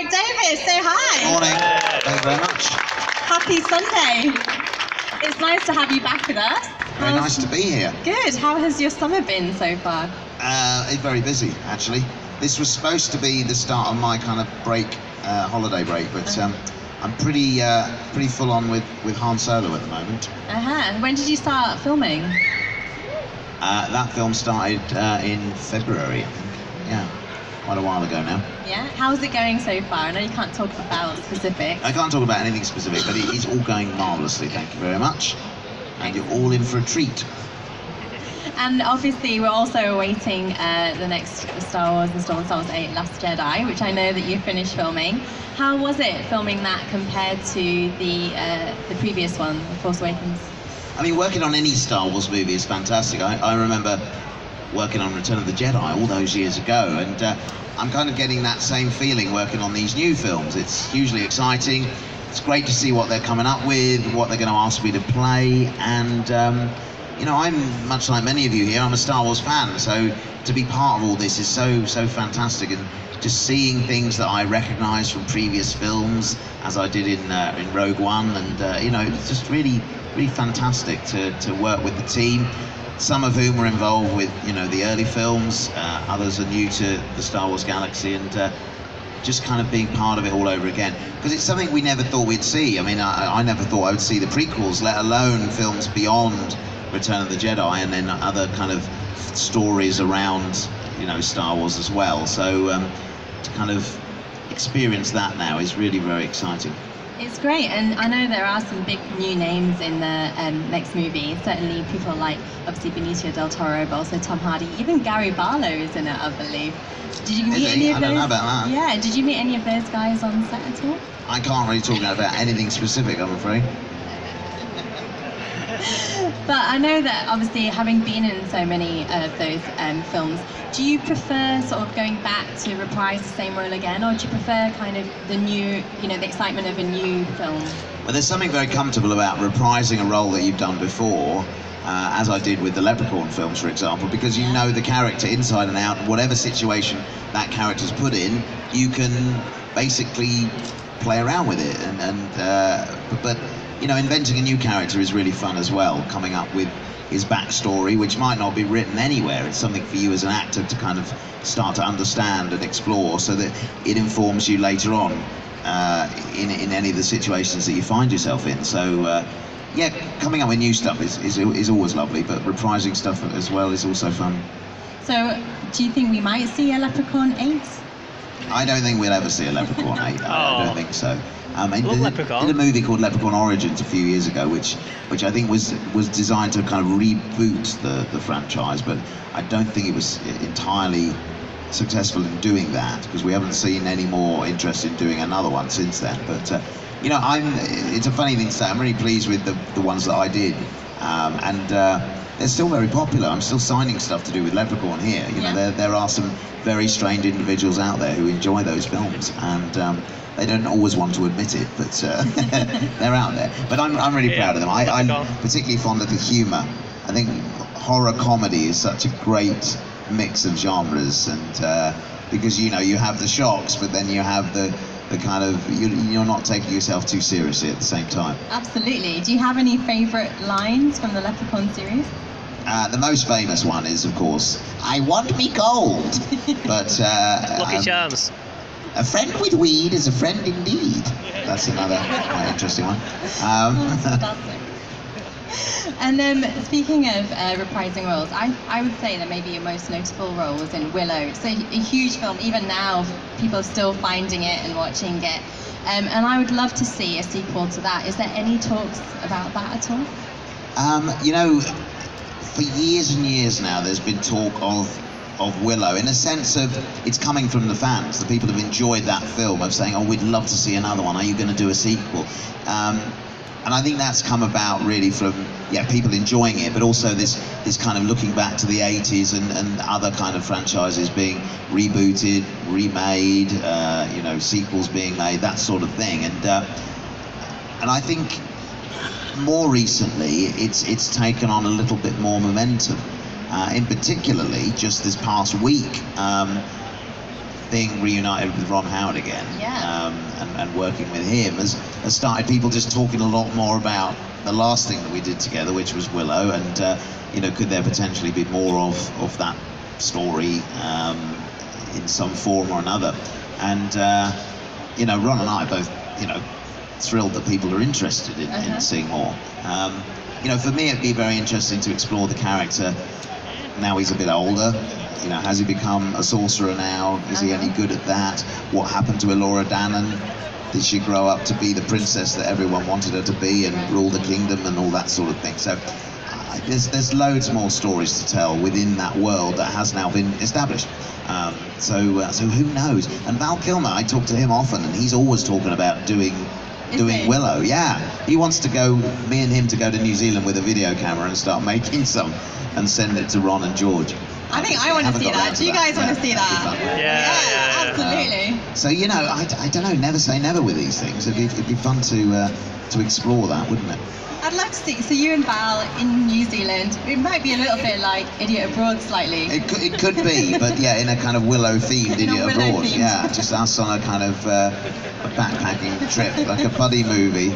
Warwick Davis, say hi. Morning. Thank you very much. Happy Sunday. It's nice to have you back with us. Very nice to be here. Good. How has your summer been so far? Very busy, actually. This was supposed to be the start of my kind of break, holiday break, but I'm pretty full on with Han Solo at the moment. When did you start filming? That film started in February, I think. Yeah, quite a while ago now. Yeah. How's it going so far? I know you can't talk about specifics. I can't talk about anything specific, but it is all going marvellously. Thank you very much. And you're all in for a treat. And obviously we're also awaiting the next Star Wars installment, Star Wars 8 Last Jedi, which I know that you finished filming. How was it filming that compared to the previous one, The Force Awakens? I mean, working on any Star Wars movie is fantastic. I remember working on Return of the Jedi all those years ago, and I'm kind of getting that same feeling working on these new films. It's hugely exciting. It's great to see what they're coming up with, what they're going to ask me to play, and you know, I'm much like many of you here, I'm a Star Wars fan, so to be part of all this is so fantastic, and just seeing things that I recognise from previous films, as I did in Rogue One, and you know, it's just really fantastic to work with the team, some of whom were involved with, you know, the early films, others are new to the Star Wars galaxy, and just kind of being part of it all over again, because it's something we never thought we'd see. I mean, I never thought I would see the prequels, let alone films beyond Return of the Jedi, and then other kind of stories around, you know, Star Wars as well. So to kind of experience that now is really very exciting. It's great, and I know there are some big new names in the next movie. Certainly people like, obviously, Benicio del Toro, but also Tom Hardy. Even Gary Barlow is in it, I believe. Did you meet any of those? I don't know about that. Yeah, did you meet any of those guys on set at all? I can't really talk about anything specific, I'm afraid. But I know that, obviously, having been in so many of those films, do you prefer sort of going back to reprise the same role again, or do you prefer kind of the new, you know, the excitement of a new film? Well, there's something very comfortable about reprising a role that you've done before, as I did with the Leprechaun films, for example, because you know the character inside and out, whatever situation that character's put in, you can basically play around with it, but you know, inventing a new character is really fun as well, coming up with his backstory, which might not be written anywhere. It's something for you as an actor to kind of start to understand and explore, so that it informs you later on in any of the situations that you find yourself in. So yeah, coming up with new stuff is always lovely, but reprising stuff as well is also fun. So do you think we might see a Leprechaun 8? I don't think we'll ever see a Leprechaun 8. I don't think so. I did a movie called Leprechaun Origins a few years ago, which I think was designed to kind of reboot the franchise, but I don't think it was entirely successful in doing that, because we haven't seen any more interest in doing another one since then. But you know, it's a funny thing to say, I'm really pleased with the ones that I did, and they're still very popular. I'm still signing stuff to do with Leprechaun here. You know, there are some very strange individuals out there who enjoy those films, and they don't always want to admit it, but they're out there. But I'm really proud of them. I'm particularly fond of the humour. I think horror comedy is such a great mix of genres, and because, you know, you have the shocks, but then you have the kind of, you're not taking yourself too seriously at the same time. Absolutely. Do you have any favourite lines from the Leprechaun series? The most famous one is, of course, "I want me gold." But Lucky Charms. "A friend with weed is a friend indeed." That's another quite interesting one. And speaking of reprising roles, I would say that maybe your most notable role was in Willow. It's a huge film. Even now, people are still finding it and watching it. And I would love to see a sequel to that. Is there any talks about that at all? You know, for years and years now, there's been talk of Willow, in a sense of it's coming from the fans. The people have enjoyed that film, of saying, "Oh, we'd love to see another one. Are you going to do a sequel?" And I think that's come about really from people enjoying it, but also this kind of looking back to the 80s and other kind of franchises being rebooted, remade, you know, sequels being made, that sort of thing. And I think more recently it's taken on a little bit more momentum. In particularly just this past week, being reunited with Ron Howard again, Yeah. and working with him has started people just talking a lot more about the last thing that we did together, which was Willow, and you know, could there potentially be more of that story in some form or another? And you know, Ron and I are both, you know, thrilled that people are interested in seeing more. You know, for me, it'd be very interesting to explore the character. Now he's a bit older. You know, has he become a sorcerer now? Is he any good at that? What happened to Elora Danan? Did she grow up to be the princess that everyone wanted her to be and rule the kingdom and all that sort of thing? So there's loads more stories to tell within that world that has now been established. So who knows? And Val Kilmer, I talk to him often, and he's always talking about doing Willow. Yeah, he wants to go, me and him to go to New Zealand with a video camera and start making some and send it to Ron and George. I think I want to see that. Do you guys want to see that? Yeah, absolutely. So, you know, I don't know, never say never with these things. It'd be fun to explore that, wouldn't it? I'd love to see. So you and Val in New Zealand, it might be a little bit like Idiot Abroad slightly. It could be, but yeah, in a kind of Willow-themed Idiot Abroad. Yeah, just us on a kind of a backpacking trip, like a buddy movie.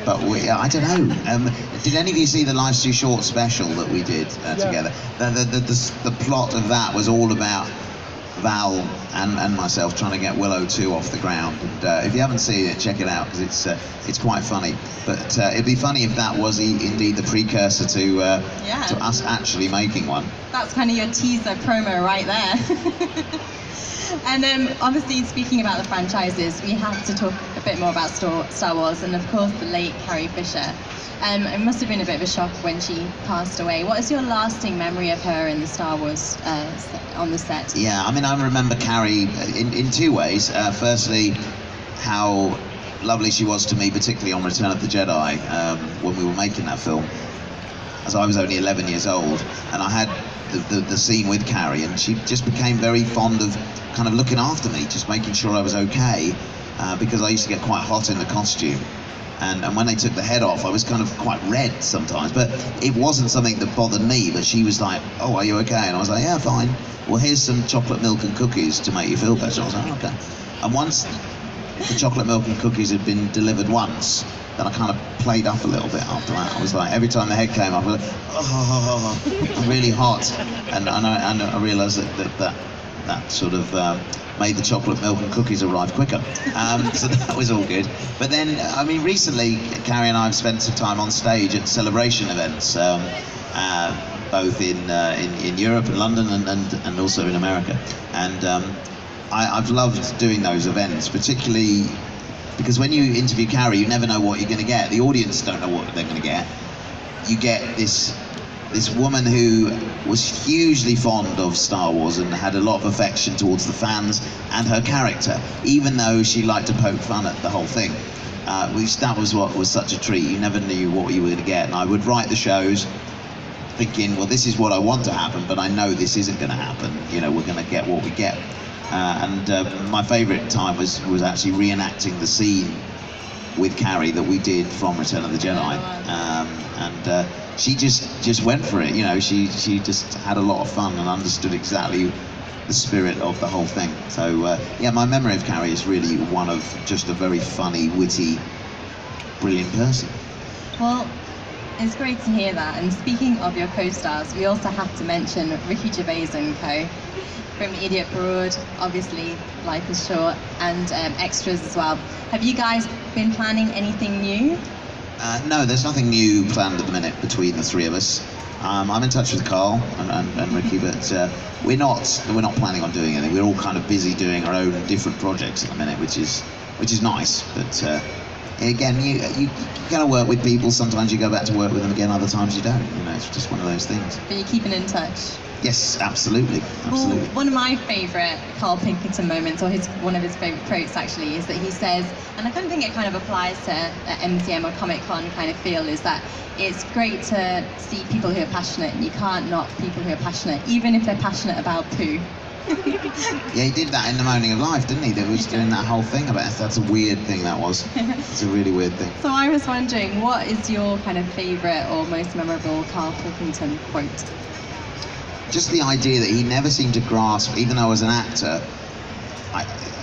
But I don't know. Did any of you see the Life's Too Short special that we did together? The plot of that was all about Val and myself trying to get Willow 2 off the ground. And if you haven't seen it, check it out, because it's quite funny. But it'd be funny if that was indeed the precursor to us actually making one. That's kind of your teaser promo right there. And obviously, speaking about the franchises, we have to talk a bit more about Star Wars, and of course the late Carrie Fisher. It must have been a bit of a shock when she passed away. What is your lasting memory of her in the Star Wars on the set? Yeah, I mean, I remember Carrie in two ways. Firstly, how lovely she was to me, particularly on Return of the Jedi, when we were making that film, as I was only 11 years old, and I had the scene with Carrie, and she just became very fond of kind of looking after me, just making sure I was okay, because I used to get quite hot in the costume. And when they took the head off, I was kind of quite red sometimes, but it wasn't something that bothered me. But she was like, "Oh, are you okay?" And I was like, "Yeah, fine. Well, here's some chocolate milk and cookies to make you feel better." I was like, "Okay." And once the chocolate milk and cookies had been delivered once, then I kind of played up a little bit after that. I was like, every time the head came up, I was like, "Oh, really hot." And I realised that sort of made the chocolate milk and cookies arrive quicker. So that was all good. But then, I mean, recently, Carrie and I have spent some time on stage at celebration events, both in Europe and London and also in America. And I've loved doing those events, particularly because when you interview Carrie, you never know what you're going to get. The audience don't know what they're going to get. You get this woman who was hugely fond of Star Wars and had a lot of affection towards the fans and her character, even though she liked to poke fun at the whole thing. That was what was such a treat. You never knew what you were going to get. And I would write the shows thinking, well, this is what I want to happen, but I know this isn't going to happen. You know, we're going to get what we get. My favourite time was actually reenacting the scene with Carrie that we did from Return of the Jedi. She just went for it, you know. She just had a lot of fun and understood exactly the spirit of the whole thing. So yeah, my memory of Carrie is really one of just a very funny, witty, brilliant person. Well, it's great to hear that. And speaking of your co-stars, we also have to mention Ricky Gervais and co. From Idiot Abroad, obviously Life is Short, and extras as well. Have you guys been planning anything new? No, there's nothing new planned at the minute between the three of us. I'm in touch with Carl and Ricky, but we're not planning on doing anything. We're all kind of busy doing our own different projects at the minute, which is nice. But again, you gotta work with people. Sometimes you go back to work with them again, other times you don't. You know, it's just one of those things. But you're keeping in touch. Yes, absolutely. Well, one of my favourite Carl Pinkerton moments, or one of his favourite quotes actually, is that he says, and I kind of think it kind of applies to MCM or Comic-Con kind of feel, is that it's great to see people who are passionate, and you can't knock people who are passionate, even if they're passionate about poo. Yeah, he did that in The Moaning of Life, didn't he? That was doing that whole thing about it. That's a weird thing, that was. It's a really weird thing. So I was wondering, what is your kind of favourite or most memorable Carl Pilkington quote? Just the idea that he never seemed to grasp, even though as an actor,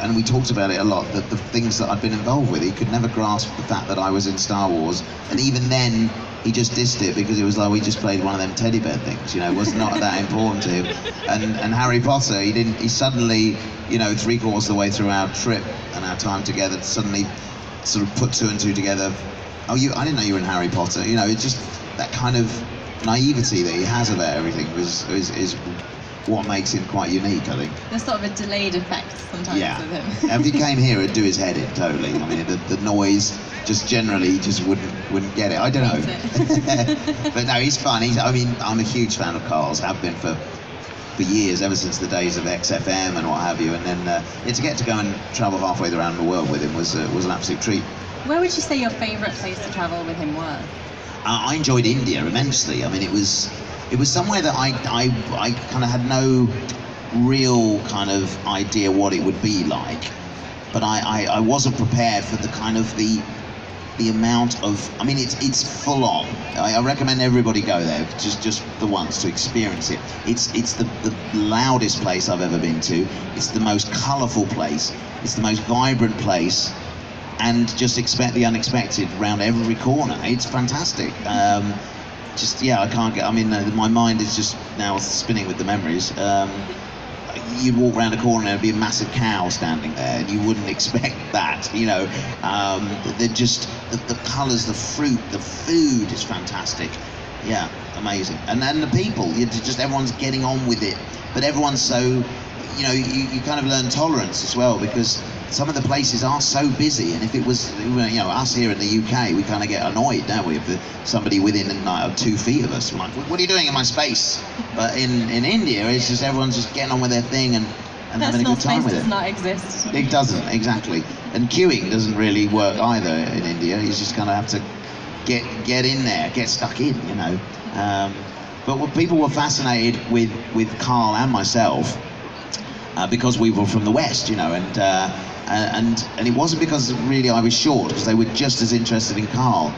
and we talked about it a lot, that the things that I'd been involved with, he could never grasp the fact that I was in Star Wars, and even then he just dissed it because it was like we just played one of them teddy bear things, you know. It was not that important to him. And Harry Potter, he suddenly, you know, 3/4 of the way through our trip and our time together, suddenly sort of put 2 and 2 together. Oh, I didn't know you were in Harry Potter. You know, it's just that kind of naivety that he has about everything is what makes him quite unique, I think. There's sort of a delayed effect sometimes with him. If he came here, it'd do his head in totally. I mean, the noise just generally just wouldn't get it. I don't know. But no, he's fun. I mean, I'm a huge fan of Carl's. Have been for years, ever since the days of XFM and what have you. And then to get to go and travel halfway around the world with him was an absolute treat. Where would you say your favourite place to travel with him was? I enjoyed India immensely. I mean, it was somewhere that I kind of had no real kind of idea what it would be like, but I wasn't prepared for the kind of the amount of, I mean, it's full on. I recommend everybody go there, just the once, to experience it. It's the loudest place I've ever been to. It's the most colourful place. It's the most vibrant place. And just expect the unexpected around every corner. It's fantastic. I can't get, I mean, my mind is just now spinning with the memories. You'd walk around a corner and there'd be a massive cow standing there, and you wouldn't expect that, you know. They're just, the colours, the fruit, the food is fantastic. Yeah, amazing. And then the people, just everyone's getting on with it, but everyone's so, you know, you kind of learn tolerance as well, because some of the places are so busy, and if it was, you know, us here in the UK, we kind of get annoyed, don't we, if somebody within 2 feet of us, we're like, what are you doing in my space? But in India, it's just everyone's just getting on with their thing and having a good time with it. Personal space does not exist. It doesn't, exactly. And queuing doesn't really work either in India. You just kind of have to get in there, get stuck in, you know. But what people were fascinated with Carl and myself, because we were from the West, you know, and it wasn't because really I was short, because they were just as interested in Carl,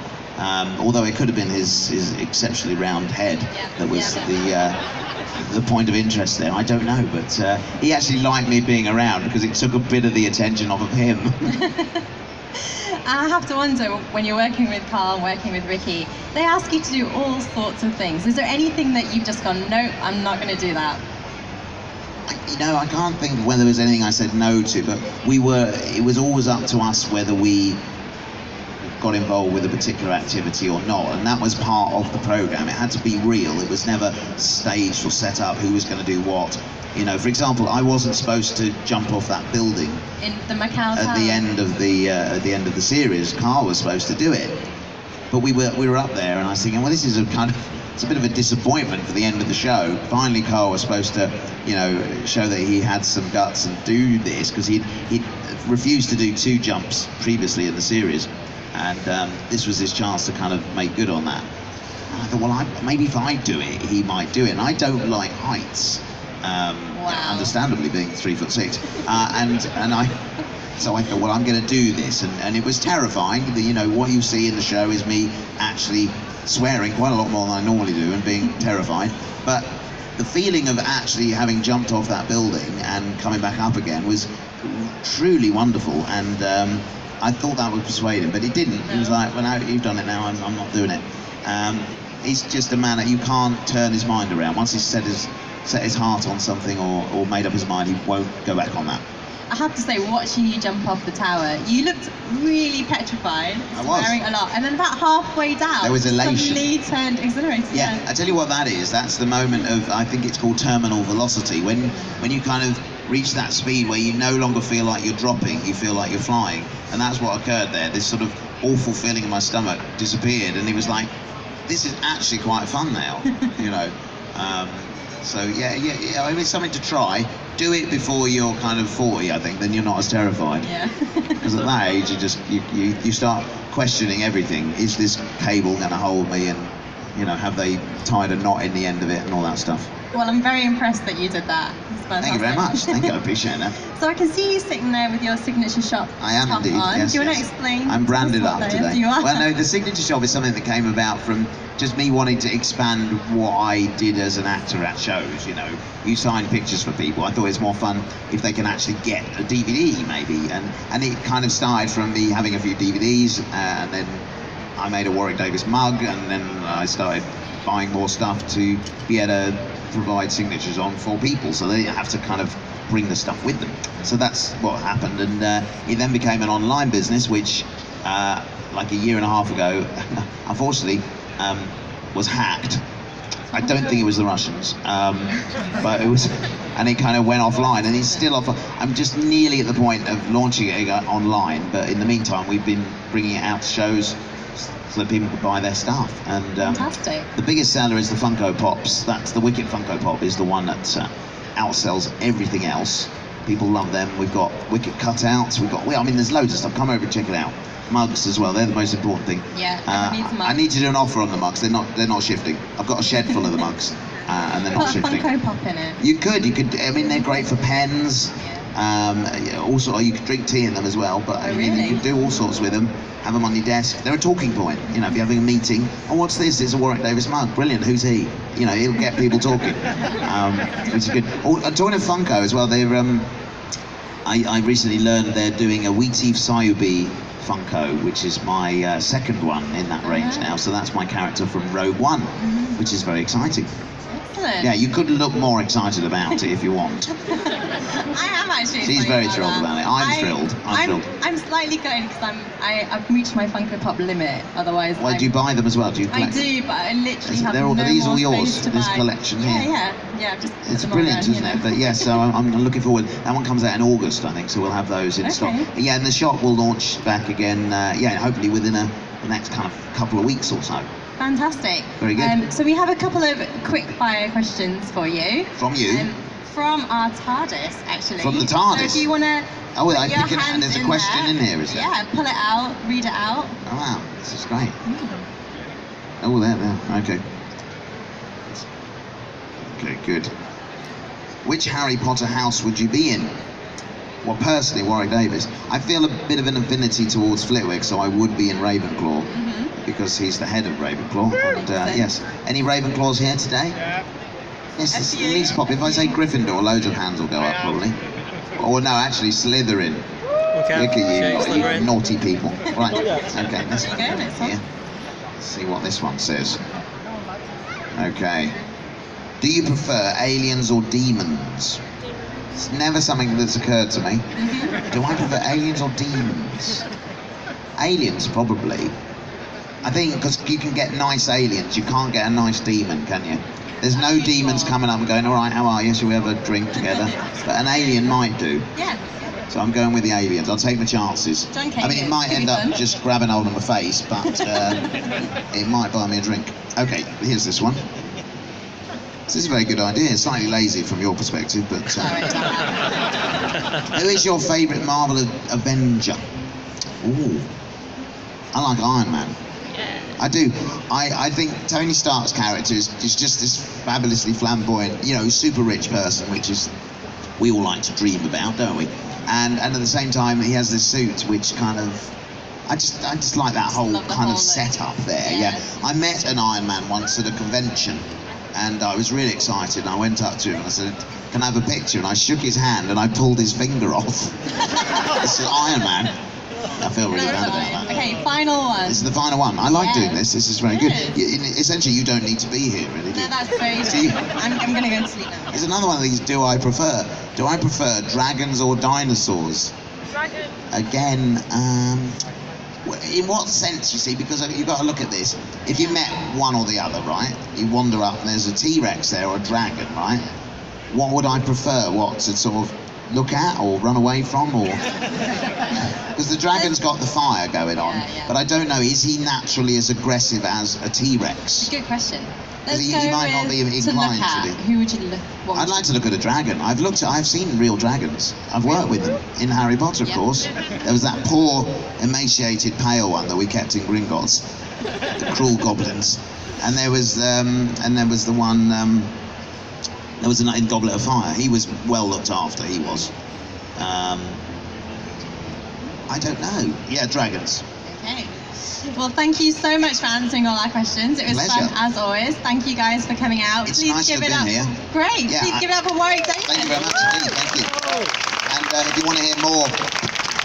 although it could have been his exceptionally round head that was the point of interest there. I don't know, but he actually liked me being around because it took a bit of the attention off of him. I have to wonder, when you're working with Carl, working with Ricky, they ask you to do all sorts of things. Is there anything that you've just gone, no, I'm not going to do that? You know, I can't think whether there was anything I said no to, but it was always up to us whether we got involved with a particular activity or not, and that was part of the programme. It had to be real. It was never staged or set up who was going to do what. You know, for example, I wasn't supposed to jump off that building in the Macau at the end of the series. Carl was supposed to do it, but we were up there, and I was thinking, well, this is it's a bit of a disappointment for the end of the show. Finally, Carl was supposed to, you know, show that he had some guts and do this, because he'd refused to do 2 jumps previously in the series, and this was his chance to kind of make good on that. And I thought, well, maybe if I do it, he might do it. And I don't like heights, understandably, being 3'6", so I thought, well, I'm going to do this, and it was terrifying. You know, what you see in the show is me actually swearing quite a lot more than I normally do and being terrified, but the feeling of actually having jumped off that building and coming back up again was truly wonderful, and I thought that would persuade him, but it didn't. He was like, well, now you've done it, now I'm not doing it. He's just a man that you can't turn his mind around. Once he's set his heart on something or made up his mind, he won't go back on that. I have to say, watching you jump off the tower, you looked really petrified, swearing a lot, and then about halfway down, there was elation. Suddenly turned exhilarated. Yeah, I tell you what that is. That's the moment of, I think it's called terminal velocity, when you kind of reach that speed where you no longer feel like you're dropping, you feel like you're flying, and that's what occurred there. This sort of awful feeling in my stomach disappeared, and it was like, this is actually quite fun now, you know. So yeah, I mean, it's something to try. Do it before you're kind of 40, I think, then you're not as terrified. Yeah. Because at that age, you start questioning everything. Is this cable going to hold me? And, you know, have they tied a knot in the end of it and all that stuff? Well, I'm very impressed that you did that. Thank you very much. Thank you, I appreciate that. So I can see you sitting there with your signature shop. I am indeed, on. Yes. Do you want to explain? I'm branded up today. You are? Well, no, the signature shop is something that came about from just me wanting to expand what I did as an actor at shows. You know, you sign pictures for people. I thought it's more fun if they can actually get a DVD maybe, and it kind of started from me having a few DVDs, and then I made a Warwick Davis mug, and then I started buying more stuff to be able to provide signatures on for people, so they didn't have to kind of bring the stuff with them. So that's what happened, and it then became an online business, which like a year and a half ago, unfortunately, was hacked. I don't think it was the Russians, but it was, and it kind of went offline, and it's still off. I'm just nearly at the point of launching it online, but in the meantime, we've been bringing it out to shows so that people could buy their stuff. And fantastic. The biggest seller is the Funko Pops. That's the Wicked Funko Pop is the one that outsells everything else. People love them. We've got Wicked cutouts. I mean, there's loads of stuff. Come over and check it out. Mugs as well. They're the most important thing. Yeah. I need to do an offer on the mugs. They're not shifting. I've got a shed full of the mugs, and they're not shifting. Put a Funko Pop in it. You could. I mean, they're great for pens. Also, you could drink tea in them as well. But I mean, you can do all sorts with them. Have them on your desk. They're a talking point. You know, if you're having a meeting. Oh, what's this? It's a Warwick Davis mug. Brilliant. Who's he? You know, it'll get people talking. Which is good. Oh, talking of Funko as well. They're I recently learned they're doing a Wheateef Sayubi Funko, which is my second one in that range now. So that's my character from Rogue One, which is very exciting. Excellent. Yeah, you could look more excited about it if you want. I am actually. She's very thrilled about it. I'm thrilled. I'm slightly going because I've reached my Funko Pop limit. Otherwise, why do you buy them as well? Do you I collect them? do, but I literally have Are no these more all yours? space to This buy. collection here. Yeah. Just it's brilliant, isn't it? But yes, so I'm looking forward. That one comes out in August, I think, so we'll have those in stock. Yeah, and the shop will launch back again. Yeah, hopefully within the next kind of couple of weeks or so. Fantastic. Very good. So we have a couple of quick fire questions for you. From you? From our TARDIS, actually. From the TARDIS? So if you want to. Oh, I think there's a question in here, is there? Yeah, pull it out, read it out. Oh wow, this is great. Oh, there. Okay. Okay, good. Which Harry Potter house would you be in? Well, personally, Warwick Davis. I feel a bit of an affinity towards Flitwick, so I would be in Ravenclaw, because he's the head of Ravenclaw. And yes, any Ravenclaws here today? Yeah. Yes, it's the least pop. If I say Gryffindor, loads of hands will go up, probably. Or no, actually, Slytherin. Okay. Look at you naughty people. Right, okay, There you go, next one. Yeah. Let's see what this one says. Okay. Do you prefer aliens or demons? It's never something that's occurred to me. Do I prefer aliens or demons? Aliens, probably. I think because you can get nice aliens, you can't get a nice demon, can you? There's no demons coming up and going, all right, how are you? Shall we have a drink together? But an alien might do. Yeah. So I'm going with the aliens. I'll take my chances. John I mean, it might end up just grabbing hold of my face, but it might buy me a drink. Okay, here's this one. This is a very good idea. It's slightly lazy from your perspective, but... who is your favourite Marvel Avenger? Ooh. I like Iron Man. I do. I think Tony Stark's character is just this fabulously flamboyant, you know, super rich person, which is we all like to dream about, don't we? And at the same time, he has this suit which kind of I just like that whole kind of setup there. Yeah. I met an Iron Man once at a convention, and I was really excited. And I went up to him and I said, "Can I have a picture?" And I shook his hand and I pulled his finger off. This is Iron Man. I feel really bad about that. Okay, final one. This is the final one. I like doing this. This is very good. Essentially, you don't need to be here, really, do you? No, that's very true. I'm going to go to sleep now. There's another one of these. Do I prefer? Do I prefer dragons or dinosaurs? Dragon. Again, in what sense, you see? Because you've got to look at this. If you met one or the other, right? You wander up and there's a T-Rex there or a dragon, right? What would I prefer? What, to sort of look at or run away from, or because the dragon's got the fire going on, but I don't know, is he naturally as aggressive as a T-Rex? Good question. He might not be inclined to be. Who would you look? I'd like to look at a dragon. I've seen real dragons. I've worked with them in Harry Potter, of course. There was that poor, emaciated, pale one that we kept in Gringotts, the cruel goblins, and there was the one. There was in Goblet of Fire. He was well looked after. He was. I don't know. Yeah, dragons. Okay. Well, thank you so much for answering all our questions. It was Pleasure. fun as always. Thank you guys for coming out. It's Please nice give to it have up. been here. Great. Yeah, Please give it up for Warick Davis. Thank you very much indeed. Thank you. And if you want to hear more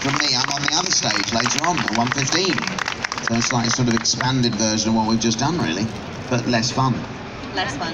from me, I'm on the other stage later on at 1:15. So it's like a sort of expanded version of what we've just done, really, but less fun. Less fun.